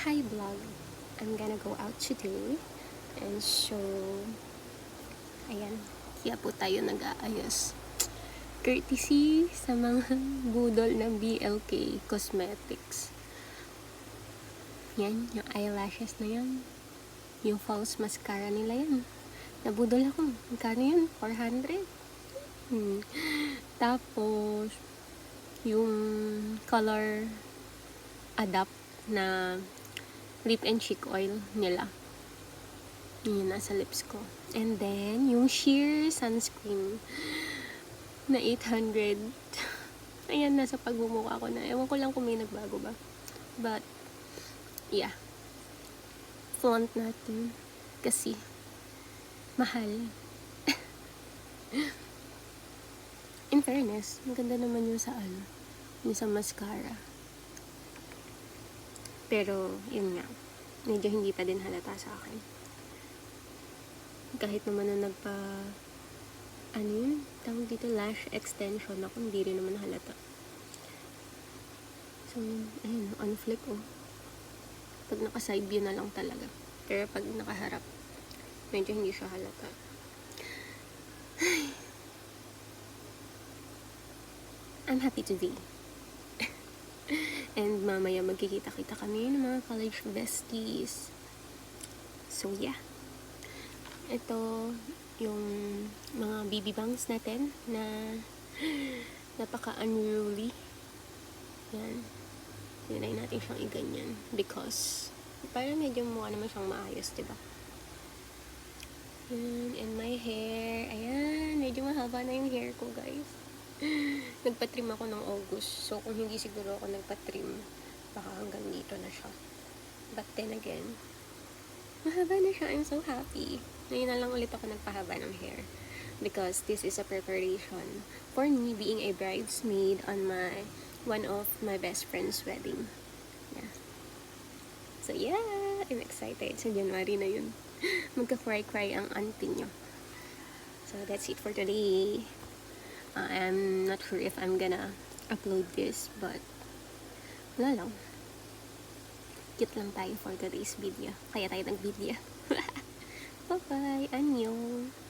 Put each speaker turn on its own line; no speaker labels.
Hi vlog, I'm gonna go out today and so ayan, kaya po tayo nag-aayos courtesy sa mga budol ng BLK Cosmetics. Yan, yung eyelashes na yan, yung false mascara nila yan, nabudol ako. Magkano yun? 400? Tapos yung color adapt na lip and cheek oil nila, yun yung nasa lips ko. And then yung sheer sunscreen na 800. Ayan, nasa pagbumuka ko na. Ewan ko lang kung may nagbago ba, but yeah, flaunt natin kasi mahal. In fairness, maganda naman yung sa yung sa mascara. Pero, yun nga, medyo hindi pa din halata sa akin. Kahit naman na tawag dito, lash extension ako, hindi rin naman halata. So, ayun, on flick, oh. Pag naka-side view na lang talaga. Pero pag nakaharap, medyo hindi siya halata. I'm happy today. And mamaya magkikita-kita kami ng mga college besties. So yeah. Ito yung mga BB bangs natin na napaka-unruly. Yan. Tinry natin siyang iganyan because parang medyo mukha naman siyang maayos, diba? Yan. And my hair. Ayan. Medyo mahaba na yung hair ko, guys. Nagpa-trim ako ng August. So, kung hindi siguro ako nagpa-trim, baka hanggang dito na siya. But then again, mahaba na siya. I'm so happy. Ngayon na lang ulit ako nagpahaba ng hair. Because this is a preparation for me being a bridesmaid on one of my best friend's wedding. Yeah. So, yeah. I'm excited. Sa January na yun. Magka-cry-cry ang auntie nyo. So, that's it for today. I'm not sure if I'm gonna upload this, but wala lang. Cute lang tayo for today's video. Kaya tayo nag-video. Bye-bye! Annyeong!